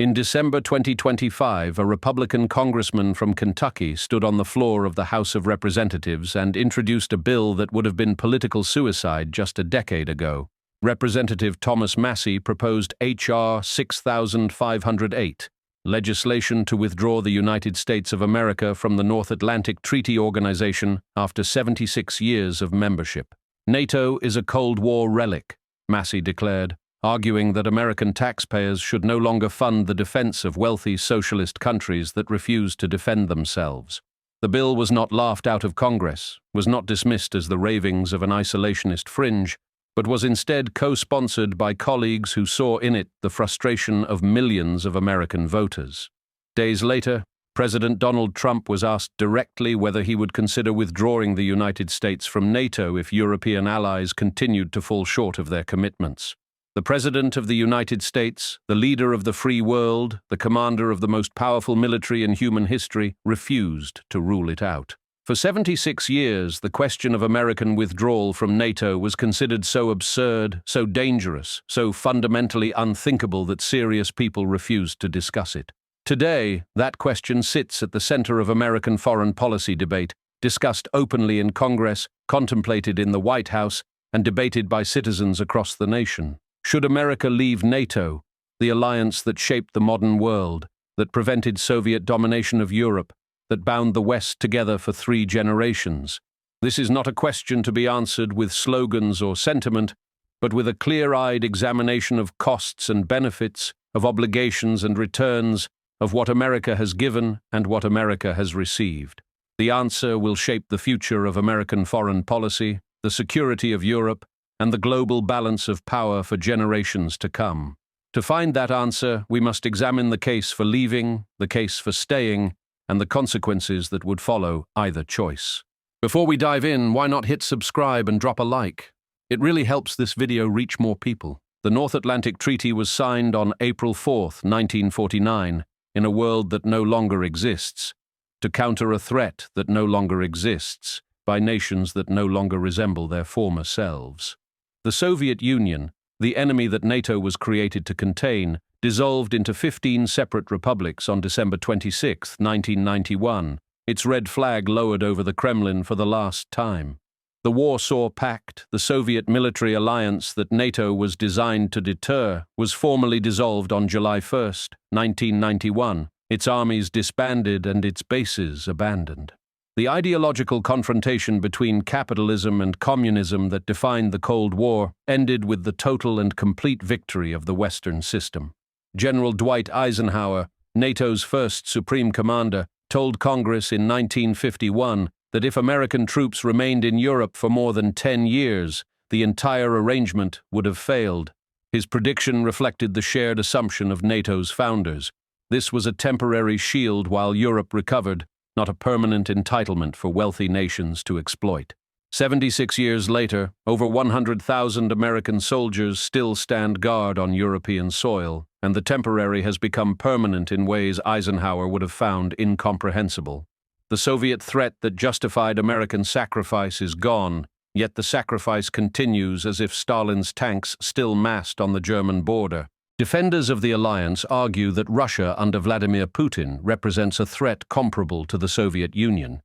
In December 2025, a Republican congressman from Kentucky stood on the floor of the House of Representatives and introduced a bill that would have been political suicide just a decade ago. Representative Thomas Massie proposed H.R. 6508, legislation to withdraw the United States of America from the North Atlantic Treaty Organization after 76 years of membership. NATO is a Cold War relic, Massie declared, arguing that American taxpayers should no longer fund the defense of wealthy socialist countries that refuse to defend themselves. The bill was not laughed out of Congress, was not dismissed as the ravings of an isolationist fringe, but was instead co-sponsored by colleagues who saw in it the frustration of millions of American voters. Days later, President Donald Trump was asked directly whether he would consider withdrawing the United States from NATO if European allies continued to fall short of their commitments. The President of the United States, the leader of the free world, the commander of the most powerful military in human history, refused to rule it out. For 76 years, the question of American withdrawal from NATO was considered so absurd, so dangerous, so fundamentally unthinkable that serious people refused to discuss it. Today, that question sits at the center of American foreign policy debate, discussed openly in Congress, contemplated in the White House, and debated by citizens across the nation. Should America leave NATO, the alliance that shaped the modern world, that prevented Soviet domination of Europe, that bound the West together for 3 generations? This is not a question to be answered with slogans or sentiment, but with a clear-eyed examination of costs and benefits, of obligations and returns, of what America has given and what America has received. The answer will shape the future of American foreign policy, the security of Europe, and the global balance of power for generations to come. To find that answer, we must examine the case for leaving, the case for staying, and the consequences that would follow either choice. Before we dive in, why not hit subscribe and drop a like? It really helps this video reach more people. The North Atlantic Treaty was signed on April 4, 1949, in a world that no longer exists, to counter a threat that no longer exists, by nations that no longer resemble their former selves. The Soviet Union, the enemy that NATO was created to contain, dissolved into 15 separate republics on December 26, 1991, its red flag lowered over the Kremlin for the last time. The Warsaw Pact, the Soviet military alliance that NATO was designed to deter, was formally dissolved on July 1, 1991, its armies disbanded and its bases abandoned. The ideological confrontation between capitalism and communism that defined the Cold War ended with the total and complete victory of the Western system. General Dwight Eisenhower, NATO's first supreme commander, told Congress in 1951 that if American troops remained in Europe for more than 10 years, the entire arrangement would have failed. His prediction reflected the shared assumption of NATO's founders. This was a temporary shield while Europe recovered, not a permanent entitlement for wealthy nations to exploit. 76 years later, over 100,000 American soldiers still stand guard on European soil, and the temporary has become permanent in ways Eisenhower would have found incomprehensible. The Soviet threat that justified American sacrifice is gone, yet the sacrifice continues as if Stalin's tanks still massed on the German border. Defenders of the alliance argue that Russia under Vladimir Putin represents a threat comparable to the Soviet Union,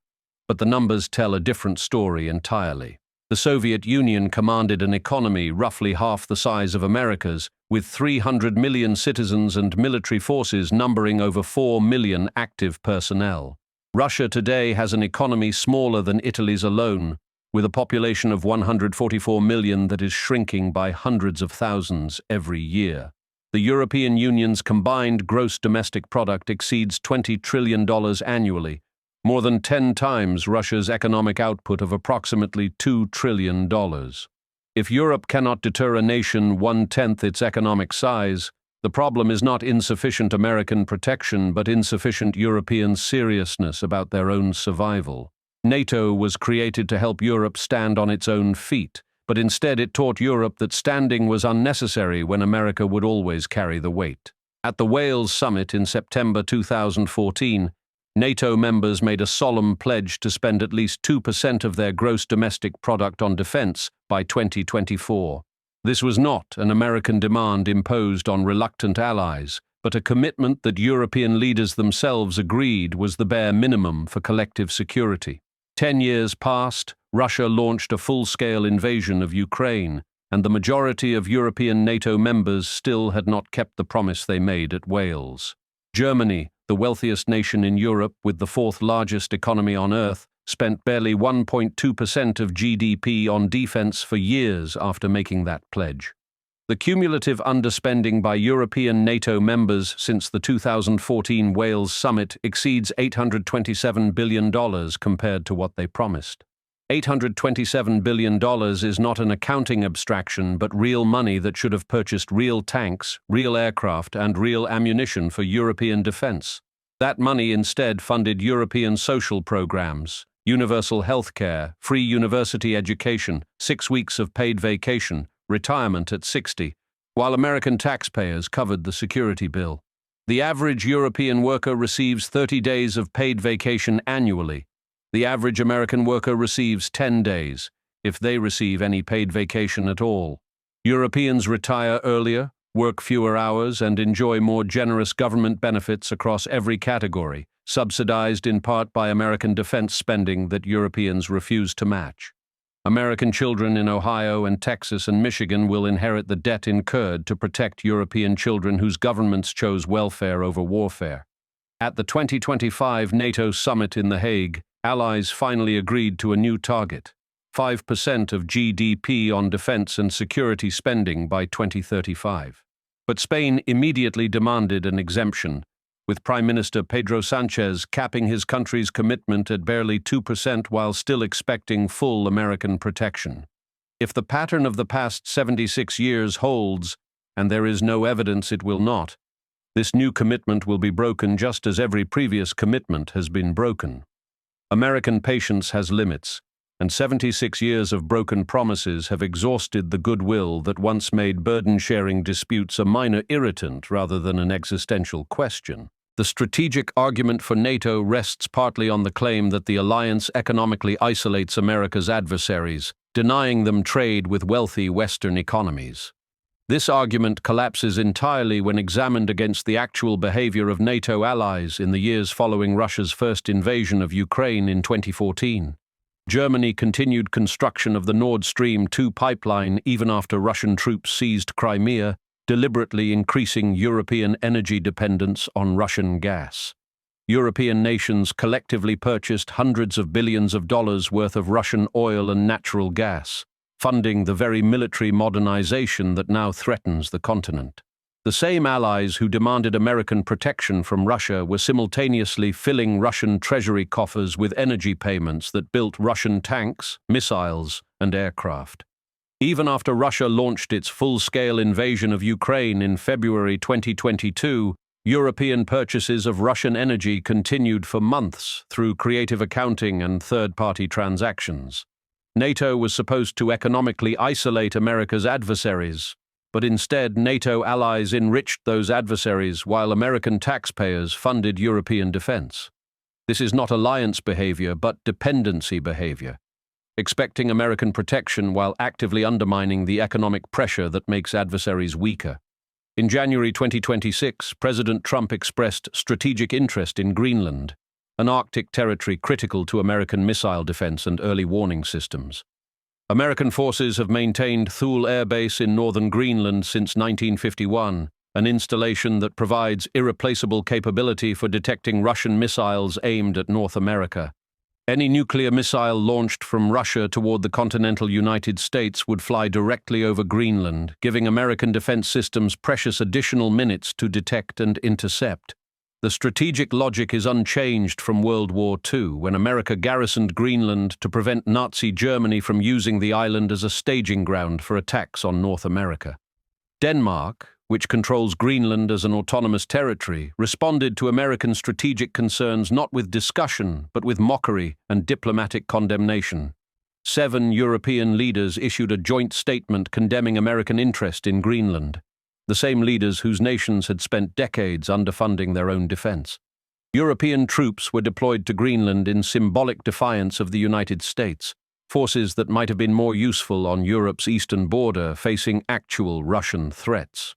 but the numbers tell a different story entirely. The Soviet Union commanded an economy roughly half the size of America's, with 300 million citizens and military forces numbering over 4 million active personnel. Russia today has an economy smaller than Italy's alone, with a population of 144 million that is shrinking by hundreds of thousands every year. The European Union's combined gross domestic product exceeds $20 trillion annually, more than 10 times Russia's economic output of approximately $2 trillion. If Europe cannot deter a nation 1/10 its economic size, the problem is not insufficient American protection but insufficient European seriousness about their own survival. NATO was created to help Europe stand on its own feet, but instead it taught Europe that standing was unnecessary when America would always carry the weight. At the Wales summit in September 2014, NATO members made a solemn pledge to spend at least 2% of their gross domestic product on defense by 2024. This was not an American demand imposed on reluctant allies, but a commitment that European leaders themselves agreed was the bare minimum for collective security. 10 years passed, Russia launched a full-scale invasion of Ukraine, and the majority of European NATO members still had not kept the promise they made at Wales. Germany, the wealthiest nation in Europe with the fourth largest economy on Earth, spent barely 1.2% of GDP on defense for years after making that pledge. The cumulative underspending by European NATO members since the 2014 Wales summit exceeds $827 billion compared to what they promised. $827 billion is not an accounting abstraction, but real money that should have purchased real tanks, real aircraft, and real ammunition for European defense. That money instead funded European social programs, universal health care, free university education, 6 weeks of paid vacation, retirement at 60, while American taxpayers covered the security bill. The average European worker receives 30 days of paid vacation annually. The average American worker receives 10 days, if they receive any paid vacation at all. Europeans retire earlier, work fewer hours, and enjoy more generous government benefits across every category, subsidized in part by American defense spending that Europeans refuse to match. American children in Ohio and Texas and Michigan will inherit the debt incurred to protect European children whose governments chose welfare over warfare. At the 2025 NATO summit in The Hague, allies finally agreed to a new target: 5% of GDP on defense and security spending by 2035. But Spain immediately demanded an exemption, with Prime Minister Pedro Sánchez capping his country's commitment at barely 2% while still expecting full American protection. If the pattern of the past 76 years holds, and there is no evidence it will not, this new commitment will be broken just as every previous commitment has been broken. American patience has limits, and 76 years of broken promises have exhausted the goodwill that once made burden-sharing disputes a minor irritant rather than an existential question. The strategic argument for NATO rests partly on the claim that the alliance economically isolates America's adversaries, denying them trade with wealthy Western economies. This argument collapses entirely when examined against the actual behavior of NATO allies in the years following Russia's first invasion of Ukraine in 2014. Germany continued construction of the Nord Stream 2 pipeline even after Russian troops seized Crimea, deliberately increasing European energy dependence on Russian gas. European nations collectively purchased hundreds of billions of dollars worth of Russian oil and natural gas, funding the very military modernization that now threatens the continent. The same allies who demanded American protection from Russia were simultaneously filling Russian treasury coffers with energy payments that built Russian tanks, missiles, and aircraft. Even after Russia launched its full-scale invasion of Ukraine in February 2022, European purchases of Russian energy continued for months through creative accounting and third-party transactions. NATO was supposed to economically isolate America's adversaries, but instead NATO allies enriched those adversaries while American taxpayers funded European defense. This is not alliance behavior, but dependency behavior, expecting American protection while actively undermining the economic pressure that makes adversaries weaker. In January 2026, President Trump expressed strategic interest in Greenland, an Arctic territory critical to American missile defense and early warning systems. American forces have maintained Thule Air Base in northern Greenland since 1951, an installation that provides irreplaceable capability for detecting Russian missiles aimed at North America. Any nuclear missile launched from Russia toward the continental United States would fly directly over Greenland, giving American defense systems precious additional minutes to detect and intercept. The strategic logic is unchanged from World War II, when America garrisoned Greenland to prevent Nazi Germany from using the island as a staging ground for attacks on North America. Denmark, which controls Greenland as an autonomous territory, responded to American strategic concerns not with discussion, but with mockery and diplomatic condemnation. 7 European leaders issued a joint statement condemning American interest in Greenland, the same leaders whose nations had spent decades underfunding their own defense. European troops were deployed to Greenland in symbolic defiance of the United States, forces that might have been more useful on Europe's eastern border facing actual Russian threats.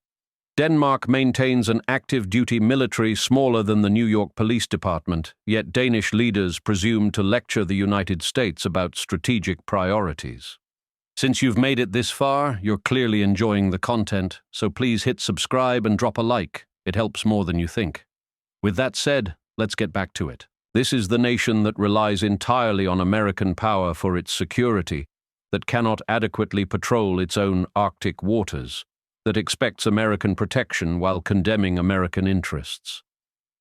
Denmark maintains an active-duty military smaller than the New York Police Department, yet Danish leaders presume to lecture the United States about strategic priorities. Since you've made it this far, you're clearly enjoying the content, so please hit subscribe and drop a like. It helps more than you think. With that said, let's get back to it. This is the nation that relies entirely on American power for its security, that cannot adequately patrol its own Arctic waters, that expects American protection while condemning American interests.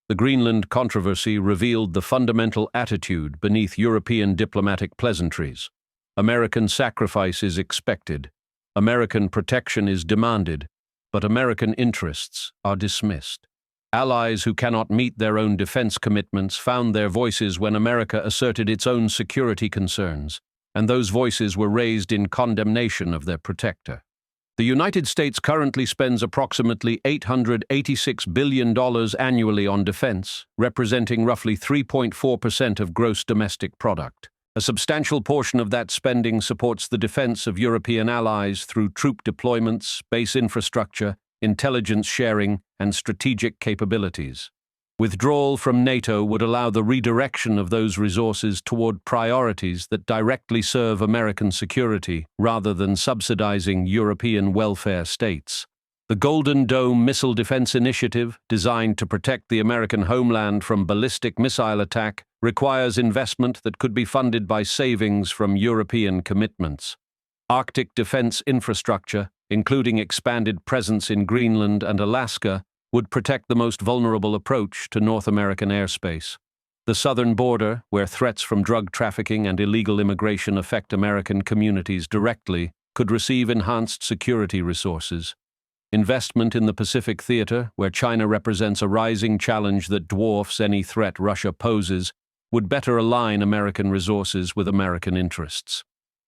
The Greenland controversy revealed the fundamental attitude beneath European diplomatic pleasantries. American sacrifice is expected, American protection is demanded, but American interests are dismissed. Allies who cannot meet their own defense commitments found their voices when America asserted its own security concerns, and those voices were raised in condemnation of their protector. The United States currently spends approximately $886 billion annually on defense, representing roughly 3.4% of gross domestic product. A substantial portion of that spending supports the defense of European allies through troop deployments, base infrastructure, intelligence sharing, and strategic capabilities. Withdrawal from NATO would allow the redirection of those resources toward priorities that directly serve American security rather than subsidizing European welfare states. The Golden Dome Missile Defense Initiative, designed to protect the American homeland from ballistic missile attack, requires investment that could be funded by savings from European commitments. Arctic defense infrastructure, including expanded presence in Greenland and Alaska, would protect the most vulnerable approach to North American airspace. The southern border, where threats from drug trafficking and illegal immigration affect American communities directly, could receive enhanced security resources. Investment in the Pacific Theater, where China represents a rising challenge that dwarfs any threat Russia poses, would better align American resources with American interests.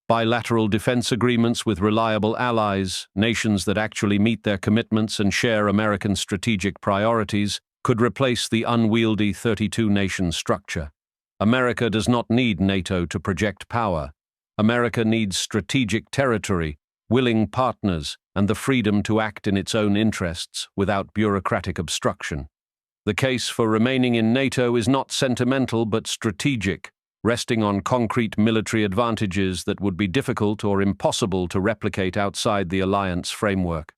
Bilateral defense agreements with reliable allies, nations that actually meet their commitments and share American strategic priorities, could replace the unwieldy 32-nation structure. America does not need NATO to project power. America needs strategic territory, willing partners, and the freedom to act in its own interests without bureaucratic obstruction. The case for remaining in NATO is not sentimental but strategic, resting on concrete military advantages that would be difficult or impossible to replicate outside the alliance framework.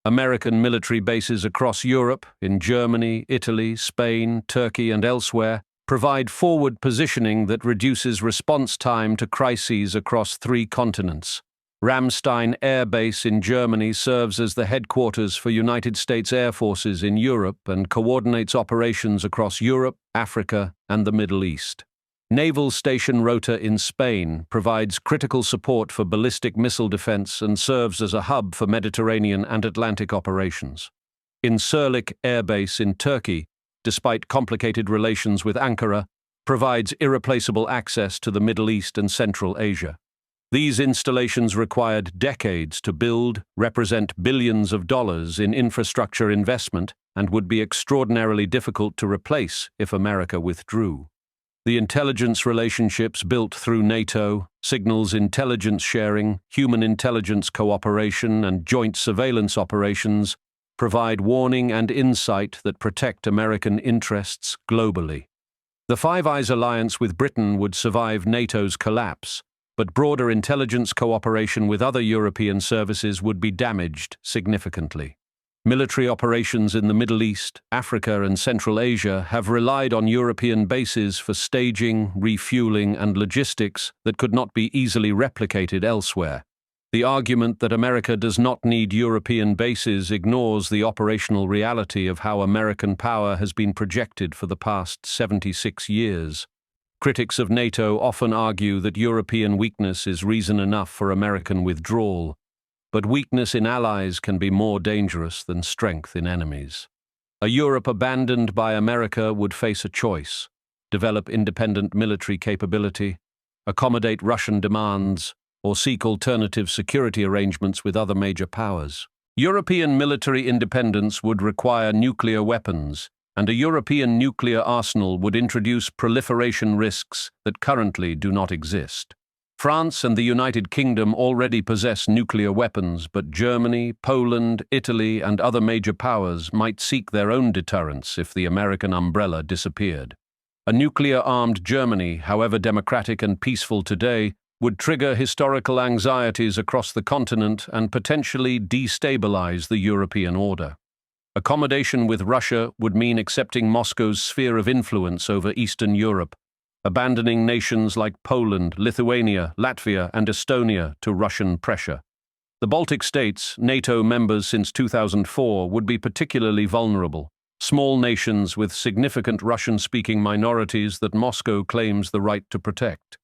American military bases across Europe, in Germany, Italy, Spain, Turkey, and elsewhere, provide forward positioning that reduces response time to crises across 3 continents. Ramstein Air Base in Germany serves as the headquarters for United States Air Forces in Europe and coordinates operations across Europe, Africa, and the Middle East. Naval Station Rota in Spain provides critical support for ballistic missile defense and serves as a hub for Mediterranean and Atlantic operations. Incirlik Air Base in Turkey, despite complicated relations with Ankara, provides irreplaceable access to the Middle East and Central Asia. These installations required decades to build, represent billions of dollars in infrastructure investment, and would be extraordinarily difficult to replace if America withdrew. The intelligence relationships built through NATO, signals intelligence sharing, human intelligence cooperation, and joint surveillance operations provide warning and insight that protect American interests globally. The Five Eyes alliance with Britain would survive NATO's collapse, but broader intelligence cooperation with other European services would be damaged significantly. Military operations in the Middle East, Africa, and Central Asia have relied on European bases for staging, refueling, and logistics that could not be easily replicated elsewhere. The argument that America does not need European bases ignores the operational reality of how American power has been projected for the past 76 years. Critics of NATO often argue that European weakness is reason enough for American withdrawal. But weakness in allies can be more dangerous than strength in enemies. A Europe abandoned by America would face a choice: develop independent military capability, accommodate Russian demands, or seek alternative security arrangements with other major powers. European military independence would require nuclear weapons, and a European nuclear arsenal would introduce proliferation risks that currently do not exist. France and the United Kingdom already possess nuclear weapons, but Germany, Poland, Italy, and other major powers might seek their own deterrence if the American umbrella disappeared. A nuclear-armed Germany, however democratic and peaceful today, would trigger historical anxieties across the continent and potentially destabilize the European order. Accommodation with Russia would mean accepting Moscow's sphere of influence over Eastern Europe, abandoning nations like Poland, Lithuania, Latvia, and Estonia to Russian pressure. The Baltic states, NATO members since 2004, would be particularly vulnerable, small nations with significant Russian-speaking minorities that Moscow claims the right to protect.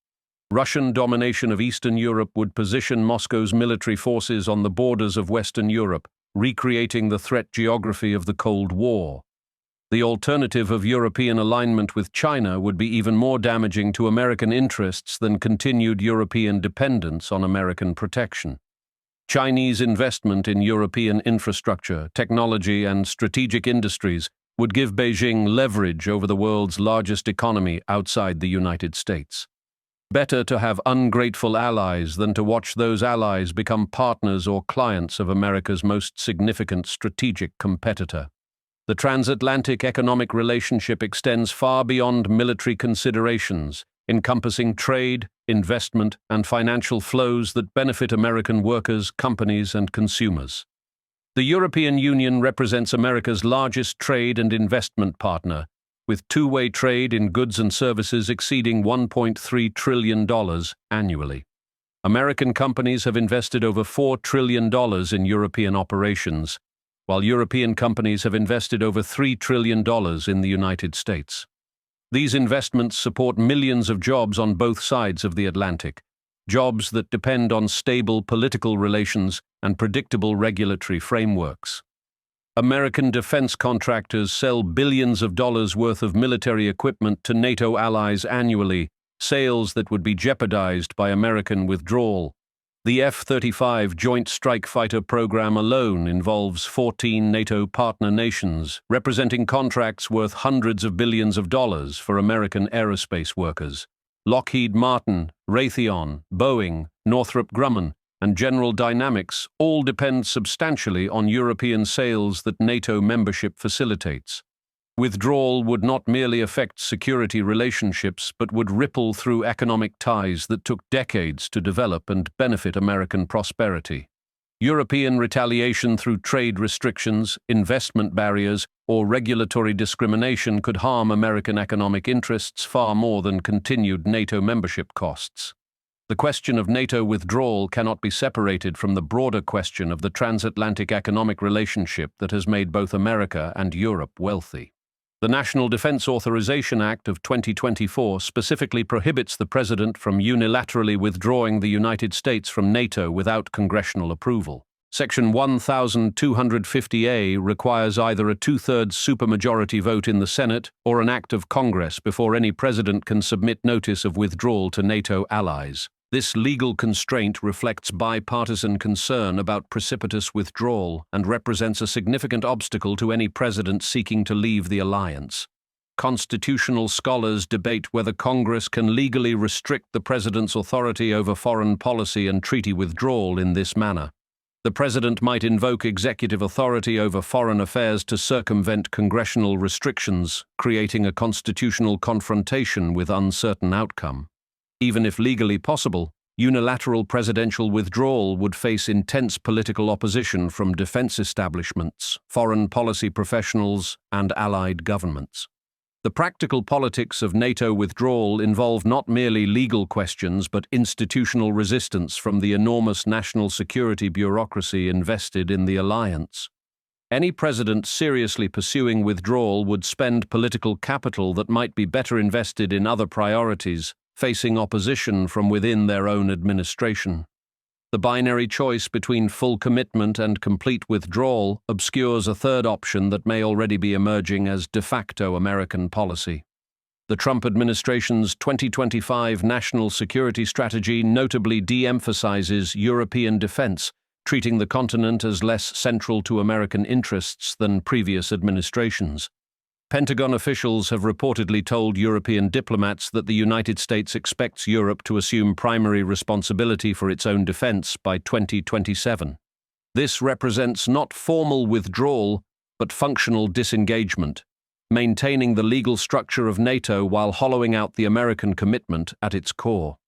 Russian domination of Eastern Europe would position Moscow's military forces on the borders of Western Europe, recreating the threat geography of the Cold War. The alternative of European alignment with China would be even more damaging to American interests than continued European dependence on American protection. Chinese investment in European infrastructure, technology, and strategic industries would give Beijing leverage over the world's largest economy outside the United States. Better to have ungrateful allies than to watch those allies become partners or clients of America's most significant strategic competitor. The transatlantic economic relationship extends far beyond military considerations, encompassing trade, investment, and financial flows that benefit American workers, companies, and consumers. The European Union represents America's largest trade and investment partner, with two-way trade in goods and services exceeding $1.3 trillion annually. American companies have invested over $4 trillion in European operations, while European companies have invested over $3 trillion in the United States. These investments support millions of jobs on both sides of the Atlantic, jobs that depend on stable political relations and predictable regulatory frameworks. American defense contractors sell billions of dollars worth of military equipment to NATO allies annually, sales that would be jeopardized by American withdrawal. The F-35 Joint Strike Fighter program alone involves 14 NATO partner nations, representing contracts worth hundreds of billions of dollars for American aerospace workers. Lockheed Martin, Raytheon, Boeing, Northrop Grumman, and General Dynamics all depend substantially on European sales that NATO membership facilitates. Withdrawal would not merely affect security relationships, but would ripple through economic ties that took decades to develop and benefit American prosperity. European retaliation through trade restrictions, investment barriers, or regulatory discrimination could harm American economic interests far more than continued NATO membership costs. The question of NATO withdrawal cannot be separated from the broader question of the transatlantic economic relationship that has made both America and Europe wealthy. The National Defense Authorization Act of 2024 specifically prohibits the President from unilaterally withdrawing the United States from NATO without congressional approval. Section 1250A requires either a two-thirds supermajority vote in the Senate or an act of Congress before any president can submit notice of withdrawal to NATO allies. This legal constraint reflects bipartisan concern about precipitous withdrawal and represents a significant obstacle to any president seeking to leave the alliance. Constitutional scholars debate whether Congress can legally restrict the president's authority over foreign policy and treaty withdrawal in this manner. The president might invoke executive authority over foreign affairs to circumvent congressional restrictions, creating a constitutional confrontation with uncertain outcome. Even if legally possible, unilateral presidential withdrawal would face intense political opposition from defense establishments, foreign policy professionals, and allied governments. The practical politics of NATO withdrawal involve not merely legal questions but institutional resistance from the enormous national security bureaucracy invested in the alliance. Any president seriously pursuing withdrawal would spend political capital that might be better invested in other priorities, facing opposition from within their own administration. The binary choice between full commitment and complete withdrawal obscures a third option that may already be emerging as de facto American policy. The Trump administration's 2025 national security strategy notably de-emphasizes European defense, treating the continent as less central to American interests than previous administrations. Pentagon officials have reportedly told European diplomats that the United States expects Europe to assume primary responsibility for its own defense by 2027. This represents not formal withdrawal, but functional disengagement, maintaining the legal structure of NATO while hollowing out the American commitment at its core.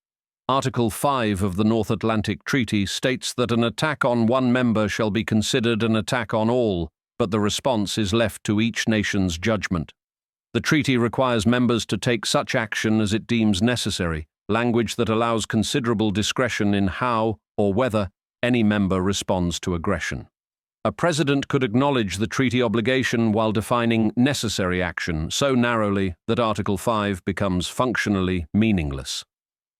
Article 5 of the North Atlantic Treaty states that an attack on one member shall be considered an attack on all, but the response is left to each nation's judgment. The treaty requires members to take such action as it deems necessary, language that allows considerable discretion in how or whether any member responds to aggression. A president could acknowledge the treaty obligation while defining necessary action so narrowly that Article 5 becomes functionally meaningless.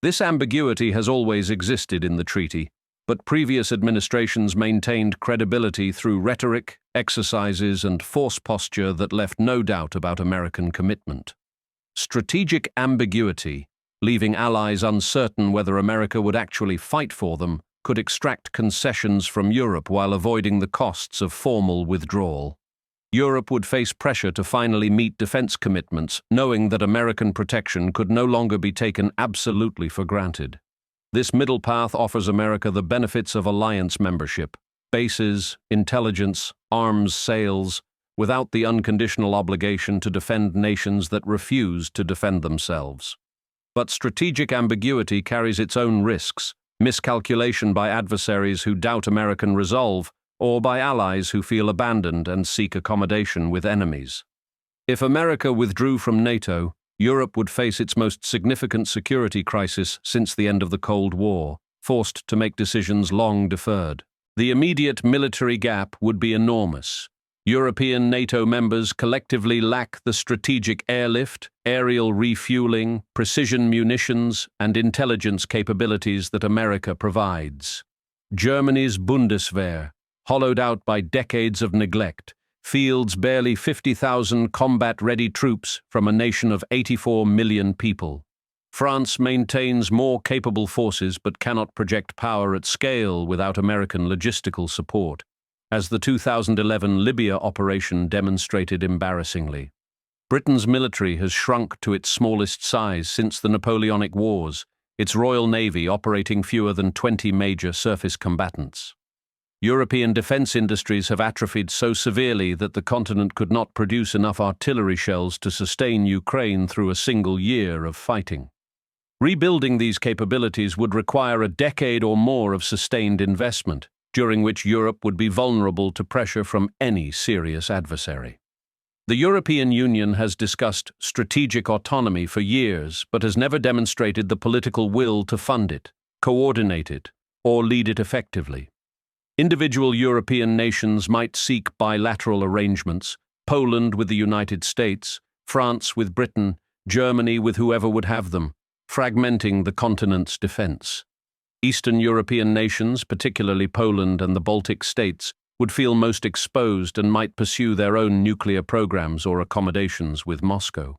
This ambiguity has always existed in the treaty, but previous administrations maintained credibility through rhetoric, exercises, and force posture that left no doubt about American commitment. Strategic ambiguity, leaving allies uncertain whether America would actually fight for them, could extract concessions from Europe while avoiding the costs of formal withdrawal. Europe would face pressure to finally meet defense commitments, knowing that American protection could no longer be taken absolutely for granted. This middle path offers America the benefits of alliance membership, bases, intelligence, arms sales, without the unconditional obligation to defend nations that refuse to defend themselves. But strategic ambiguity carries its own risks, miscalculation by adversaries who doubt American resolve, or by allies who feel abandoned and seek accommodation with enemies. If America withdrew from NATO, Europe would face its most significant security crisis since the end of the Cold War, forced to make decisions long deferred. The immediate military gap would be enormous. European NATO members collectively lack the strategic airlift, aerial refueling, precision munitions, and intelligence capabilities that America provides. Germany's Bundeswehr, hollowed out by decades of neglect, fields barely 50,000 combat-ready troops from a nation of 84 million people. France maintains more capable forces but cannot project power at scale without American logistical support, as the 2011 Libya operation demonstrated embarrassingly. Britain's military has shrunk to its smallest size since the Napoleonic Wars, its Royal Navy operating fewer than 20 major surface combatants. European defense industries have atrophied so severely that the continent could not produce enough artillery shells to sustain Ukraine through a single year of fighting. Rebuilding these capabilities would require a decade or more of sustained investment, during which Europe would be vulnerable to pressure from any serious adversary. The European Union has discussed strategic autonomy for years, but has never demonstrated the political will to fund it, coordinate it, or lead it effectively. Individual European nations might seek bilateral arrangements, Poland with the United States, France with Britain, Germany with whoever would have them, fragmenting the continent's defense. Eastern European nations, particularly Poland and the Baltic states, would feel most exposed and might pursue their own nuclear programs or accommodations with Moscow.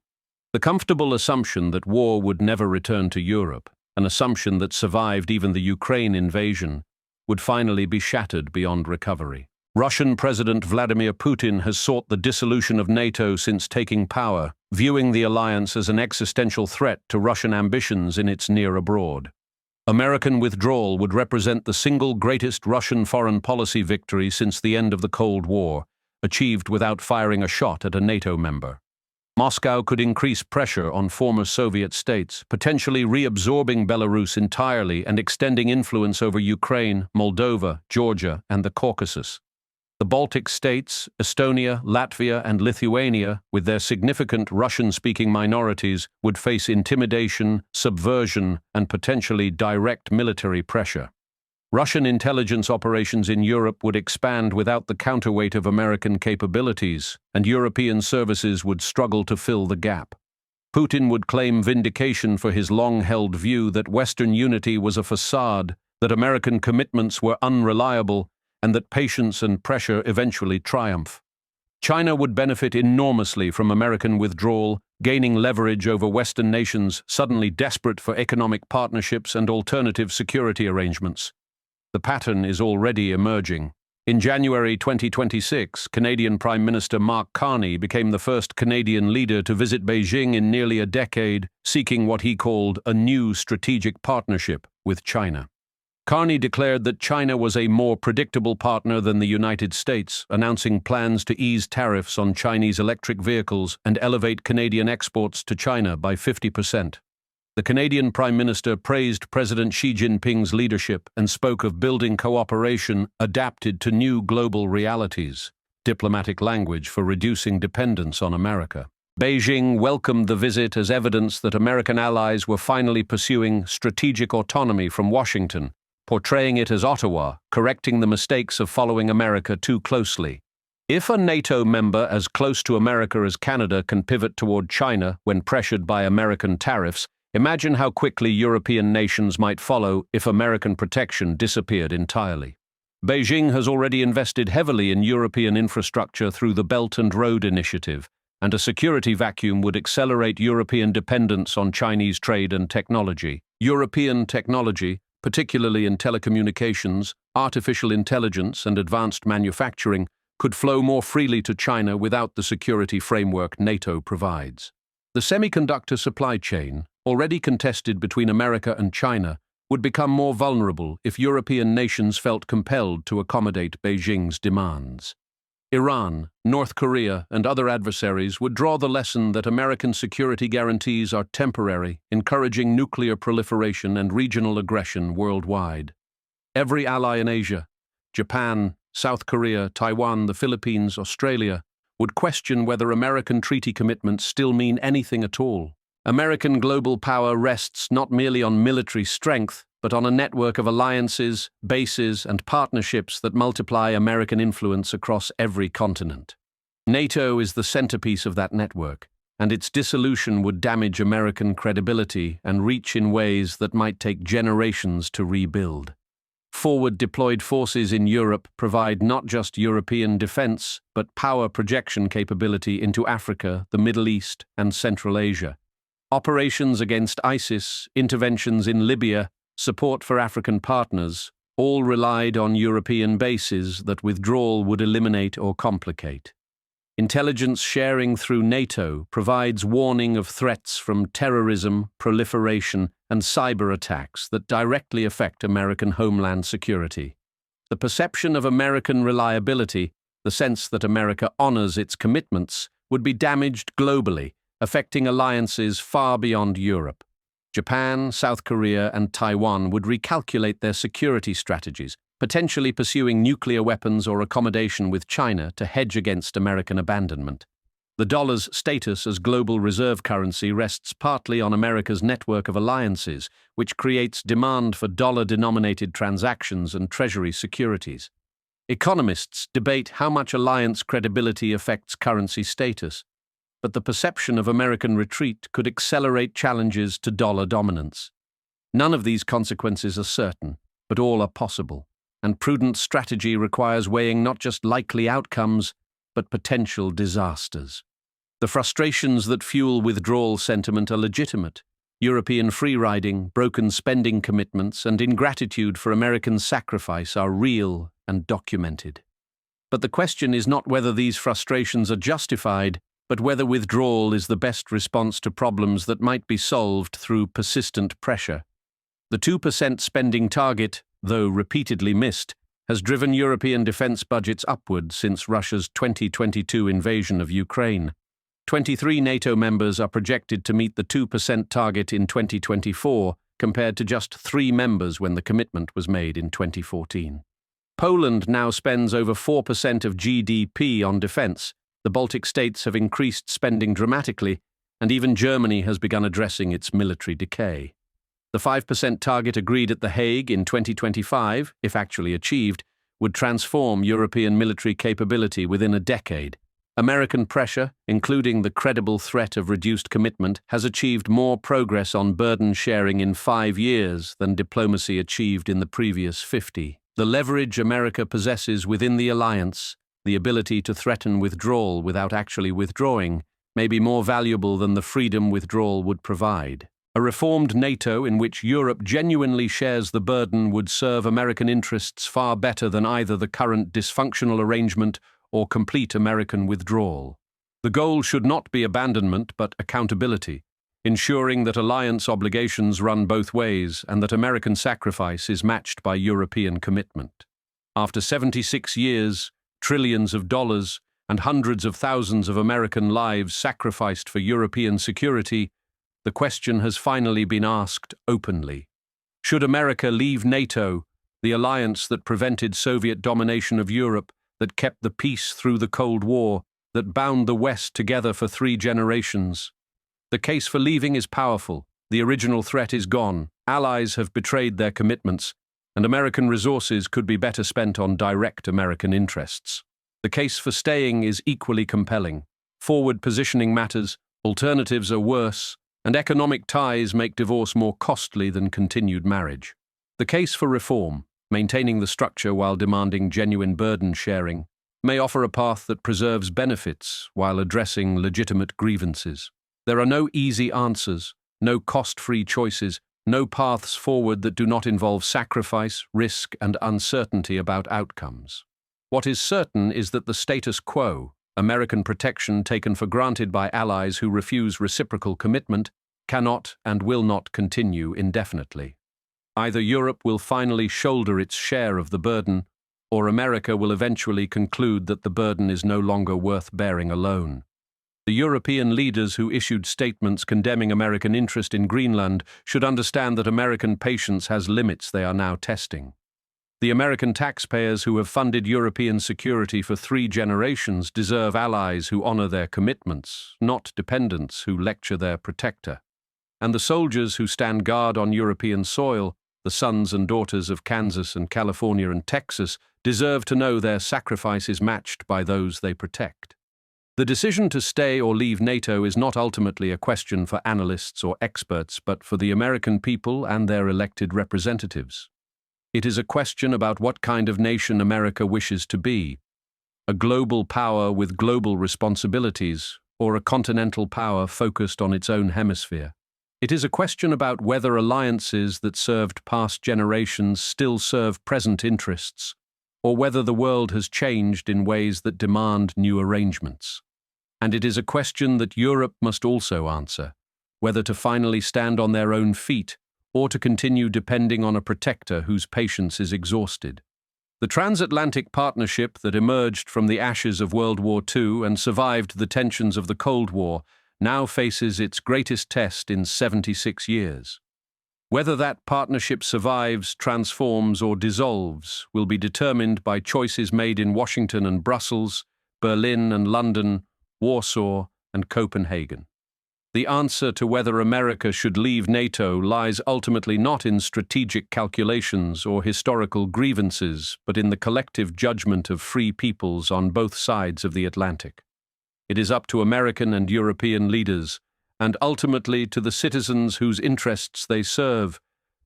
The comfortable assumption that war would never return to Europe, an assumption that survived even the Ukraine invasion, would finally be shattered beyond recovery. Russian President Vladimir Putin has sought the dissolution of NATO since taking power, viewing the alliance as an existential threat to Russian ambitions in its near abroad. American withdrawal would represent the single greatest Russian foreign policy victory since the end of the Cold War, achieved without firing a shot at a NATO member. Moscow could increase pressure on former Soviet states, potentially reabsorbing Belarus entirely and extending influence over Ukraine, Moldova, Georgia, and the Caucasus. The Baltic states, Estonia, Latvia, and Lithuania, with their significant Russian-speaking minorities, would face intimidation, subversion, and potentially direct military pressure. Russian intelligence operations in Europe would expand without the counterweight of American capabilities, and European services would struggle to fill the gap. Putin would claim vindication for his long-held view that Western unity was a facade, that American commitments were unreliable, and that patience and pressure eventually triumph. China would benefit enormously from American withdrawal, gaining leverage over Western nations suddenly desperate for economic partnerships and alternative security arrangements. The pattern is already emerging. In January 2026, Canadian Prime Minister Mark Carney became the first Canadian leader to visit Beijing in nearly a decade, seeking what he called a new strategic partnership with China. Carney declared that China was a more predictable partner than the United States, announcing plans to ease tariffs on Chinese electric vehicles and elevate Canadian exports to China by 50%. The Canadian Prime Minister praised President Xi Jinping's leadership and spoke of building cooperation adapted to new global realities, diplomatic language for reducing dependence on America. Beijing welcomed the visit as evidence that American allies were finally pursuing strategic autonomy from Washington, portraying it as Ottawa, correcting the mistakes of following America too closely. If a NATO member as close to America as Canada can pivot toward China when pressured by American tariffs, imagine how quickly European nations might follow if American protection disappeared entirely. Beijing has already invested heavily in European infrastructure through the Belt and Road Initiative, and a security vacuum would accelerate European dependence on Chinese trade and technology. European technology, particularly in telecommunications, artificial intelligence, and advanced manufacturing, could flow more freely to China without the security framework NATO provides. The semiconductor supply chain, already contested between America and China, would become more vulnerable if European nations felt compelled to accommodate Beijing's demands. Iran, North Korea, and other adversaries would draw the lesson that American security guarantees are temporary, encouraging nuclear proliferation and regional aggression worldwide. Every ally in Asia, Japan, South Korea, Taiwan, the Philippines, Australia, would question whether American treaty commitments still mean anything at all. American global power rests not merely on military strength, but on a network of alliances, bases, and partnerships that multiply American influence across every continent. NATO is the centerpiece of that network, and its dissolution would damage American credibility and reach in ways that might take generations to rebuild. Forward-deployed forces in Europe provide not just European defense, but power projection capability into Africa, the Middle East, and Central Asia. Operations against ISIS, interventions in Libya, support for African partners, all relied on European bases that withdrawal would eliminate or complicate. Intelligence sharing through NATO provides warning of threats from terrorism, proliferation, and cyber attacks that directly affect American homeland security. The perception of American reliability, the sense that America honors its commitments, would be damaged globally, affecting alliances far beyond Europe. Japan, South Korea, and Taiwan would recalculate their security strategies, potentially pursuing nuclear weapons or accommodation with China to hedge against American abandonment. The dollar's status as global reserve currency rests partly on America's network of alliances, which creates demand for dollar-denominated transactions and treasury securities. Economists debate how much alliance credibility affects currency status, but the perception of American retreat could accelerate challenges to dollar dominance. None of these consequences are certain, but all are possible, and prudent strategy requires weighing not just likely outcomes, but potential disasters. The frustrations that fuel withdrawal sentiment are legitimate. European free-riding, broken spending commitments, and ingratitude for American sacrifice are real and documented. But the question is not whether these frustrations are justified, but whether withdrawal is the best response to problems that might be solved through persistent pressure. The 2% spending target, though repeatedly missed, has driven European defense budgets upward since Russia's 2022 invasion of Ukraine. 23 NATO members are projected to meet the 2% target in 2024, compared to just 3 members when the commitment was made in 2014. Poland now spends over 4% of GDP on defense. The Baltic states have increased spending dramatically, and even Germany has begun addressing its military decay. The 5% target agreed at The Hague in 2025, if actually achieved, would transform European military capability within a decade. American pressure, including the credible threat of reduced commitment, has achieved more progress on burden sharing in 5 years than diplomacy achieved in the previous 50. The leverage America possesses within the alliance, the ability to threaten withdrawal without actually withdrawing, may be more valuable than the freedom withdrawal would provide. A reformed NATO in which Europe genuinely shares the burden would serve American interests far better than either the current dysfunctional arrangement or complete American withdrawal. The goal should not be abandonment but accountability, ensuring that alliance obligations run both ways and that American sacrifice is matched by European commitment. After 76 years, trillions of dollars, and hundreds of thousands of American lives sacrificed for European security, the question has finally been asked openly. Should America leave NATO, the alliance that prevented Soviet domination of Europe, that kept the peace through the Cold War, that bound the West together for 3 generations? The case for leaving is powerful. The original threat is gone. Allies have betrayed their commitments, and American resources could be better spent on direct American interests. The case for staying is equally compelling. Forward positioning matters, alternatives are worse, and economic ties make divorce more costly than continued marriage. The case for reform, maintaining the structure while demanding genuine burden sharing, may offer a path that preserves benefits while addressing legitimate grievances. There are no easy answers, no cost-free choices, no paths forward that do not involve sacrifice, risk, and uncertainty about outcomes. What is certain is that the status quo, American protection taken for granted by allies who refuse reciprocal commitment, cannot and will not continue indefinitely. Either Europe will finally shoulder its share of the burden, or America will eventually conclude that the burden is no longer worth bearing alone. The European leaders who issued statements condemning American interest in Greenland should understand that American patience has limits they are now testing. The American taxpayers who have funded European security for 3 generations deserve allies who honor their commitments, not dependents who lecture their protector. And the soldiers who stand guard on European soil, the sons and daughters of Kansas and California and Texas, deserve to know their sacrifice is matched by those they protect. The decision to stay or leave NATO is not ultimately a question for analysts or experts, but for the American people and their elected representatives. It is a question about what kind of nation America wishes to be: a global power with global responsibilities, or a continental power focused on its own hemisphere. It is a question about whether alliances that served past generations still serve present interests, or whether the world has changed in ways that demand new arrangements. And it is a question that Europe must also answer, whether to finally stand on their own feet or to continue depending on a protector whose patience is exhausted. The transatlantic partnership that emerged from the ashes of World War II and survived the tensions of the Cold War now faces its greatest test in 76 years. Whether that partnership survives, transforms, or dissolves will be determined by choices made in Washington and Brussels, Berlin and London, Warsaw and Copenhagen. The answer to whether America should leave NATO lies ultimately not in strategic calculations or historical grievances, but in the collective judgment of free peoples on both sides of the Atlantic. It is up to American and European leaders, and ultimately to the citizens whose interests they serve,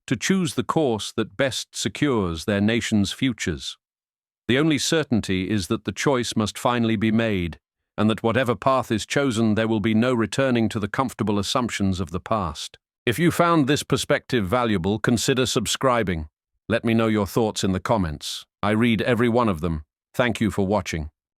to choose the course that best secures their nation's futures. The only certainty is that the choice must finally be made, and that whatever path is chosen, there will be no returning to the comfortable assumptions of the past. If you found this perspective valuable, consider subscribing. Let me know your thoughts in the comments. I read every one of them. Thank you for watching.